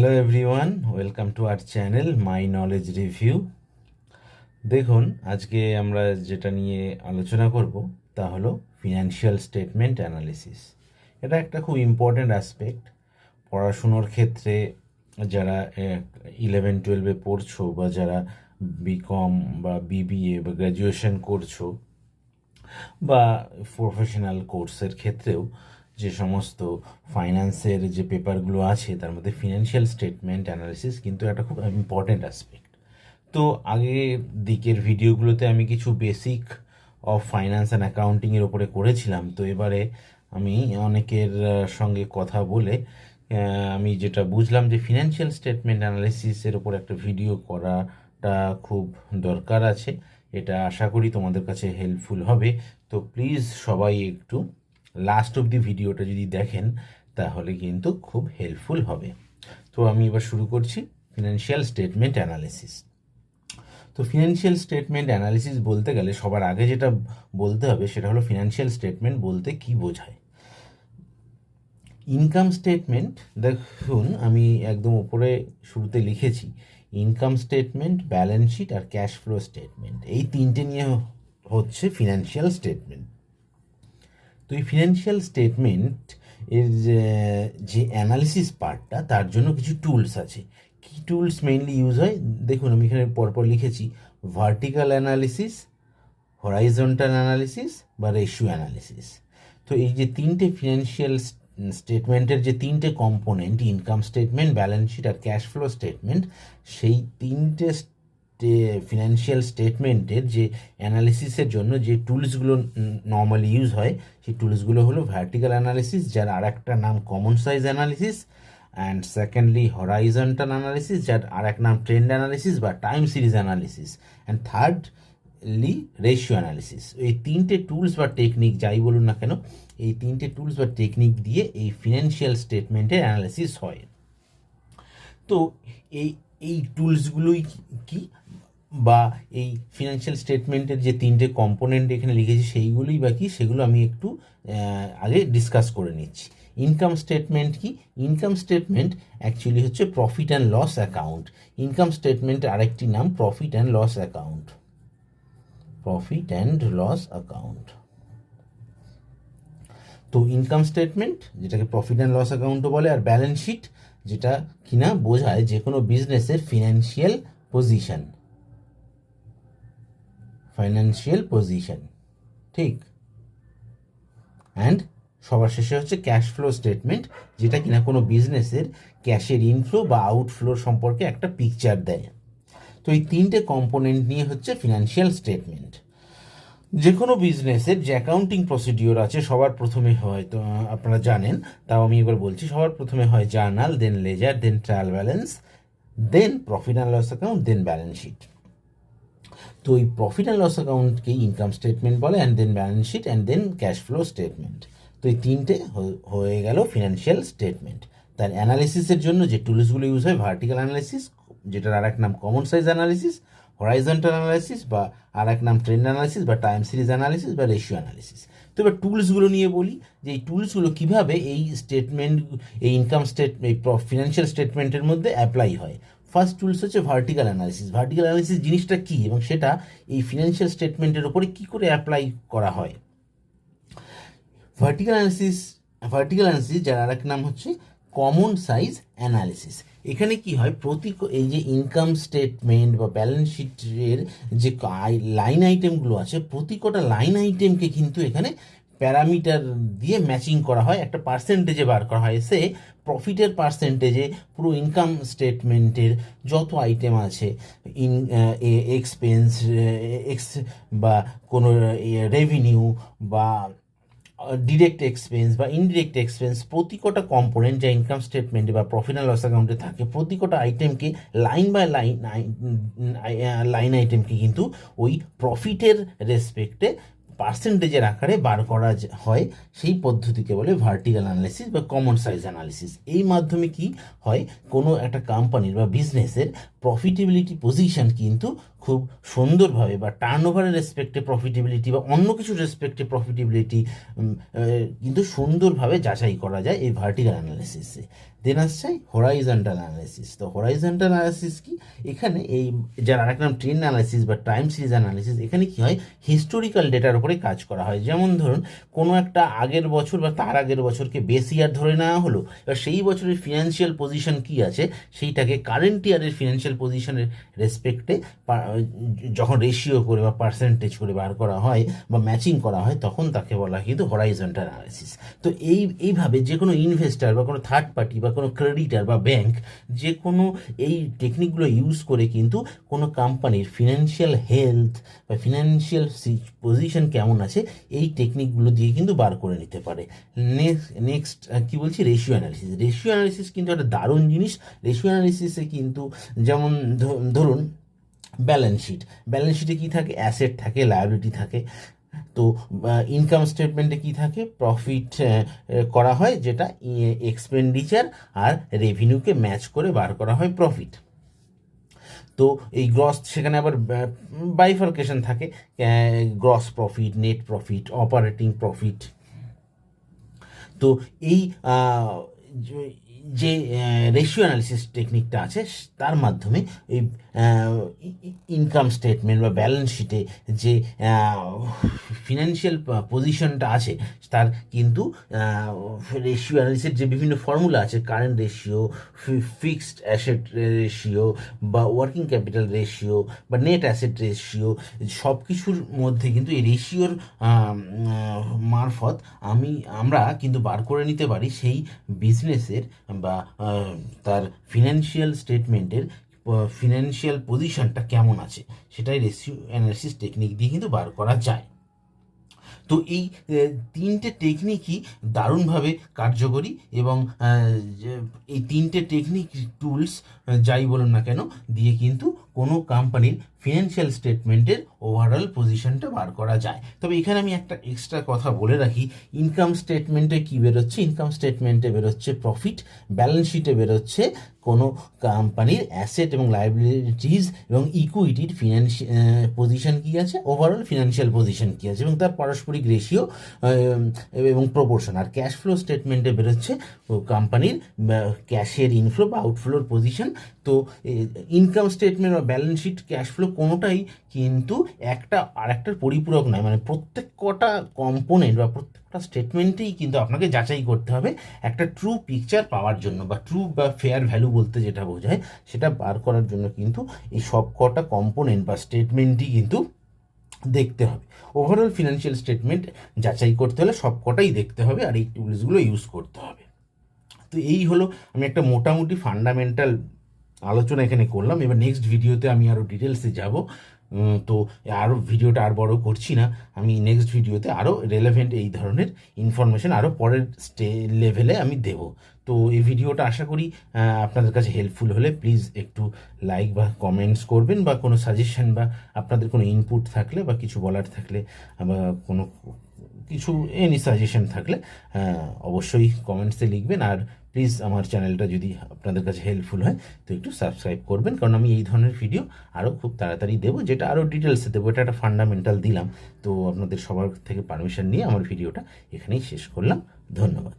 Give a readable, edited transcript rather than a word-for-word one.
Hello everyone, welcome to our channel my knowledge review. দেখুন, আজকে আমরা যেটা নিয়ে আলোচনা করব তা হলো ফিনান্সিয়াল স্টেটমেন্ট অ্যানালিসিস। এটা একটা খুব ইম্পর্ট্যান্ট অ্যাসপেক্ট পড়াশুনোর ক্ষেত্রে। যারা 11-12 পড়ছো বা যারা বিকম বা বিবিএ বা গ্র্যাজুয়েশন করছো বা প্রফেশনাল কোর্সের ক্ষেত্রেও যে সমস্ত ফাইন্যান্সের যে পেপারগুলো আছে তার মধ্যে ফিনান্সিয়াল স্টেটমেন্ট অ্যানালিসিস কিন্তু একটা খুব ইম্পর্ট্যান্ট অ্যাসপেক্ট। তো আগের দিকের ভিডিওগুলোতে আমি কিছু বেসিক অফ ফাইন্যান্স অ্যান্ড অ্যাকাউন্টিংয়ের ওপরে করেছিলাম। তো এবারে আমি অনেকের সঙ্গে কথা বলে আমি যেটা বুঝলাম যে ফিনান্সিয়াল স্টেটমেন্ট অ্যানালিসিসের ওপর একটা ভিডিও করাটা খুব দরকার আছে। এটা আশা করি তোমাদের কাছে হেল্পফুল হবে। তো প্লিজ সবাই একটু লাস্ট অবধি ভিডিওটা যদি দেখেন তাহলে কিন্তু খুব হেল্পফুল হবে। তো আমি এবার শুরু করছি ফিনান্সিয়াল স্টেটমেন্ট অ্যানালিসিস। তো ফিনান্সিয়াল স্টেটমেন্ট অ্যানালিসিস বলতে গেলে সবার আগে যেটা বলতে হবে সেটা হলো ফিনান্সিয়াল স্টেটমেন্ট বলতে কি বোঝায়। ইনকাম স্টেটমেন্ট, দেখুন আমি একদম উপরে শুরুতে লিখেছি ইনকাম স্টেটমেন্ট, ব্যালেন্স শিট আর ক্যাশ ফ্লো স্টেটমেন্ট, এই তিনটে নিয়ে হচ্ছে ফিনান্সিয়াল স্টেটমেন্ট। তো এই ফিনান্সিয়াল স্টেটমেন্ট এর যে অ্যানালিসিস পার্টটা তার জন্য কিছু টুলস আছে। কি টুলস মেইনলি ইউজ হয় দেখুন, আমি এখানে পরপর লিখেছি ভার্টিক্যাল অ্যানালিসিস, হরাইজন্টাল অ্যানালিসিস বা রেশিও অ্যানালিসিস। তো এই যে তিনটে ফিনান্সিয়াল স্টেটমেন্টের যে তিনটে component, income statement, balance sheet আর ক্যাশ ফ্লো স্টেটমেন্ট, সেই তিনটে ফিনান্সিয়াল স্টেটমেন্টের যে অ্যানালিসিসের জন্য যে টুলসগুলো নর্মালি ইউজ হয় সেই টুলসগুলো হলো ভার্টিক্যাল অ্যানালিসিস, যার আর একটা নাম common size analysis, and secondly horizontal analysis, যার আর এক নাম ট্রেন্ড অ্যানালিসিস বা time series analysis, and thirdly ratio analysis. এই তিনটে টুলস বা টেকনিক যাই বলুন না কেন, এই তিনটে টুলস বা টেকনিক দিয়ে এই ফিনান্সিয়াল স্টেটমেন্টের অ্যানালিসিস হয়। তো এই এই টুলসগুলোই কি, বা এই ফিনান্সিয়াল স্টেটমেন্টের যে তিনটে কম্পোনেন্ট এখানে লিখেছি সেইগুলোই বা কি, সেগুলো আমি একটু আগে ডিসকাস করে নিচ্ছি। ইনকাম স্টেটমেন্ট কি? ইনকাম স্টেটমেন্ট অ্যাকচুয়ালি হচ্ছে profit and loss account. Income স্টেটমেন্টের আরেকটি নাম profit and loss account, profit and loss account. তো ইনকাম স্টেটমেন্ট, যেটাকে প্রফিট অ্যান্ড লস অ্যাকাউন্টও বলে, আর ব্যালেন্স শিট, যেটা কিনা বোঝায় যে কোনো বিজনেসের ফিনান্সিয়াল পজিশন, ফাইন্যান্সিয়াল পজিশন, ঠিক। অ্যান্ড সবার শেষে হচ্ছে ক্যাশ ফ্লো স্টেটমেন্ট, যেটা কিনা কোনো বিজনেসের ক্যাশের ইনফ্লো বা আউটফ্লো সম্পর্কে একটা পিকচার দেয়। তো এই তিনটে কম্পোনেন্ট নিয়ে হচ্ছে ফিনান্সিয়াল স্টেটমেন্ট। যে কোনো বিজনেসের যে অ্যাকাউন্টিং প্রসিডিওর আছে সবার প্রথমে হয়, তো আপনারা জানেন, তাও আমি এবার বলছি, সবার প্রথমে হয় journal, then ledger, then trial balance, then profit and loss account, then balance sheet. তো এই প্রফিট অ্যান্ড লস অ্যাকাউন্টকেই ইনকাম স্টেটমেন্ট বলে, and then balance sheet, and then cash flow statement. তো এই তিনটে হয়ে গেল ফিনান্সিয়াল স্টেটমেন্ট। তার অ্যানালিসিসের জন্য যে টুলসগুলো ইউজ হয়, ভার্টিক্যাল অ্যানালিসিস, যেটার আর এক নাম common size analysis, horizontal analysis বা আর এক নাম ট্রেন্ড অ্যানালিসিস বা টাইম সিরিজ অ্যানালিসিস বা রেশিও অ্যানালিসিস। তো এবার টুলসগুলো নিয়ে বলি যে এই টুলসগুলো কীভাবে এই স্টেটমেন্ট, এই ইনকাম এই ফিনান্সিয়াল স্টেটমেন্টের মধ্যে অ্যাপ্লাই হয়। ফার্স্ট টুলস হচ্ছে ভার্টিক্যাল অ্যানালিসিস। ভার্টিক্যাল অ্যানালিসিস জিনিসটা কী এবং সেটা এই ফিনান্সিয়াল স্টেটমেন্টের ওপরে কী করে অ্যাপ্লাই করা হয়। ভার্টিক্যাল অ্যানালিসিস যার আর এক নাম হচ্ছে কমন সাইজ অ্যানালিসিস। এখানে কি হয়, এই যে ইনকাম স্টেটমেন্ট বা ব্যালেন্স শিটের যে লাইন আইটেমগুলো আছে, প্রতি কটা লাইন আইটেমকে কিন্তু এখানে প্যারামিটার দিয়ে ম্যাচিং করা হয়, একটা পার্সেন্টেজে বার করা হয়। সে প্রফিটের পার্সেন্টেজে পুরো ইনকাম স্টেটমেন্টের যত আইটেম আছে, এক্সপেন্স বা কোনো রেভিনিউ বা ডিরেক্ট এক্সপেন্স বা ইনডিরেক্ট এক্সপেন্স, প্রতি কটা কম্পোনেন্ট যা ইনকাম স্টেটমেন্টে বা প্রফিট অ্যান্ড লস অ্যাকাউন্টে থাকে, প্রতি কটা আইটেমকে লাইন বাই লাইন আইটেমকে কিন্তু ওই প্রফিটের রেসপেক্টে পার্সেন্টেজের আকারে বার করা হয়। সেই পদ্ধতিকে বলে ভার্টিক্যাল অ্যানালিসিস বা কমন সাইজ অ্যানালিসিস। এই মাধ্যমে কি হয়, কোনো একটা কোম্পানির বা বিজনেসের প্রফিটেবিলিটি পজিশন কিন্তু খুব সুন্দরভাবে বা টার্ন ওভারের রেসপেক্টে প্রফিটেবিলিটি বা অন্য কিছুর রেসপেক্টে প্রফিটেবিলিটি কিন্তু সুন্দরভাবে যাচাই করা যায় এই ভার্টিক্যাল অ্যানালিসিসে। দেন আসছে হরাইজন্টাল অ্যানালিসিস। তো হরাইজন্টাল অ্যানালিসিস কি, এখানে এই যার আরেক নাম ট্রেন্ড অ্যানালিসিস বা টাইম সিরিজ অ্যানালিসিস, এখানে কি হয় হিস্টোরিক্যাল ডেটার উপরে কাজ করা হয়। যেমন ধরুন কোনো একটা আগের বছর বা তার আগের বছরকে বেস ইয়ার ধরে নেওয়া হলো, এবার সেই বছরের ফিনান্সিয়াল পজিশন কি আছে সেইটাকে কারেন্ট ইয়ারের ফিনান্সিয়াল পজিশনের রেসপেক্টে যখন রেশিও করে বা পার্সেন্টেজ করে বার করা হয় বা ম্যাচিং করা হয়, তখন তাকে বলা হয় কিন্তু হরাইজন্টাল অ্যানালিসিস। তো এইভাবে যে কোনো ইনভেস্টার বা কোনো থার্ড পার্টি বা কোনো ক্রেডিটার বা ব্যাংক যে কোনো এই টেকনিকগুলো ইউজ করে কিন্তু কোনো কোম্পানির ফিনান্সিয়াল হেলথ বা ফিনান্সিয়াল পজিশন কেমন আছে এই টেকনিকগুলো দিয়ে কিন্তু বার করে নিতে পারে। নেক্সট কি বলছি, রেশিও অ্যানালিসিস। রেশিও অ্যানালিসিস কিন্তু একটা দারুণ জিনিস। রেশিও অ্যানালিসিসে কিন্তু যেমন ধরুন ব্যালেন্স শিটে কী থাকে, অ্যাসেট থাকে, লায়াবিলিটি থাকে। তো ইনকাম স্টেটমেন্টে কি থাকে, প্রফিট করা হয় যেটা এক্সপেন্ডিচার আর রেভিনিউকে ম্যাচ করে বার করা হয় প্রফিট। তো এই গ্রস, সেখানে আবার বাইফার্কেশন থাকে, gross profit, net profit, operating profit. তো এই যে রেশিও অ্যানালিসিস টেকনিকটা আছে তার মাধ্যমে এই ইনকাম স্টেটমেন্ট বা ব্যালেন্স শিটে যে ফিনান্সিয়াল পজিশনটা আছে তার কিন্তু রেশিও অ্যানালিসিসের যে বিভিন্ন ফর্মুলা আছে, current ratio, fixed asset ratio বা ওয়ার্কিং ক্যাপিটাল রেশিও বা নেট অ্যাসেট রেশিও, সব কিছুর মধ্যে কিন্তু এই রেশিওর মারফত আমরা কিন্তু বার করে নিতে পারি সেই বিজনেসের বা তার ফিনান্সিয়াল স্টেটমেন্টের ফিনান্সিয়াল পজিশনটা কেমন আছে, সেটাই রেশিও অ্যানালিসিস টেকনিক দিয়ে কিন্তু বার করা যায়। তো এই তিনটে টেকনিকই দারুণভাবে কার্যকরী এবং এই তিনটে টেকনিক টুলস যাই বলুন না কেন দিয়ে কিন্তু কোনো কোম্পানির ফিনান্সিয়াল স্টেটমেন্টের ওভারঅল পজিশনটা বার করা যায়। তবে এখানে আমি একটা এক্সট্রা কথা বলে রাখি, ইনকাম স্টেটমেন্টে কী বেরোচ্ছে, ইনকাম স্টেটমেন্টে বেরোচ্ছে প্রফিট, ব্যালেন্স শিটে বেরোচ্ছে কোনো কোম্পানির অ্যাসেট এবং লায়াবিলিটিস এবং ইকুইটির পজিশন কী আছে, ওভারঅল ফিনান্সিয়াল পজিশন কী আছে এবং তার পারস্পরিক রেশিও এবং প্রপোর্শন। আর ক্যাশ ফ্লো স্টেটমেন্টে বেরোচ্ছে কোম্পানির ক্যাশের ইনফ্লো বা আউটফ্লোর পজিশন। তো ইনকাম স্টেটমেন্ট বা ব্যালেন্স শিট, ক্যাশ ফ্লো কোনোটাই কিন্তু একটা আর একটার পরিপূরক নয়, মানে প্রত্যেক কটা কম্পোনেন্ট বা প্রত্যেকটা স্টেটমেন্টেই কিন্তু আপনাকে যাচাই করতে হবে একটা ট্রু পিকচার পাওয়ার জন্য, বা ট্রু বা ফেয়ার ভ্যালু বলতে যেটা বোঝায় সেটা বার করার জন্য কিন্তু এই সব কটা কম্পোনেন্ট বা স্টেটমেন্টই কিন্তু দেখতে হবে। ওভারঅল ফিনান্সিয়াল স্টেটমেন্ট যাচাই করতে হলে সব কটাই দেখতে হবে আর এই টুলসগুলো ইউজ করতে হবে। তো এই হলো আমি একটা মোটামুটি ফান্ডামেন্টাল আলোচনা এখানে করলাম। এবার নেক্সট ভিডিওতে আমি আরও ডিটেলসে যাব। তো আরও ভিডিওটা আর বড় করছি না, আমি নেক্সট ভিডিওতে আরও রেলেভেন্ট এই ধরনের ইনফরমেশন আরও পরের লেভেলে আমি দেব। তো এই ভিডিওটা আশা করি আপনাদের কাছে হেল্পফুল হলে প্লিজ একটু লাইক বা কমেন্টস করবেন, বা কোনো সাজেশন বা আপনাদের কোনো ইনপুট থাকলে বা কিছু বলার থাকলে বা কোনো কিছু এনি সাজেশন থাকলে অবশ্যই কমেন্টসে লিখবেন। আর প্লিজ আমার চ্যানেলটা যদি আপনাদের কাছে হেল্পফুল হয় তো একটু সাবস্ক্রাইব করবেন, কারণ আমি এই ধরনের ভিডিও আরও খুব তাড়াতাড়ি দেবো, যেটা আরও ডিটেলসে দেবো। এটা একটা ফান্ডামেন্টাল দিলাম। তো আপনাদের সবার থেকে পারমিশন নিয়ে আমার ভিডিওটা এখানেই শেষ করলাম। ধন্যবাদ।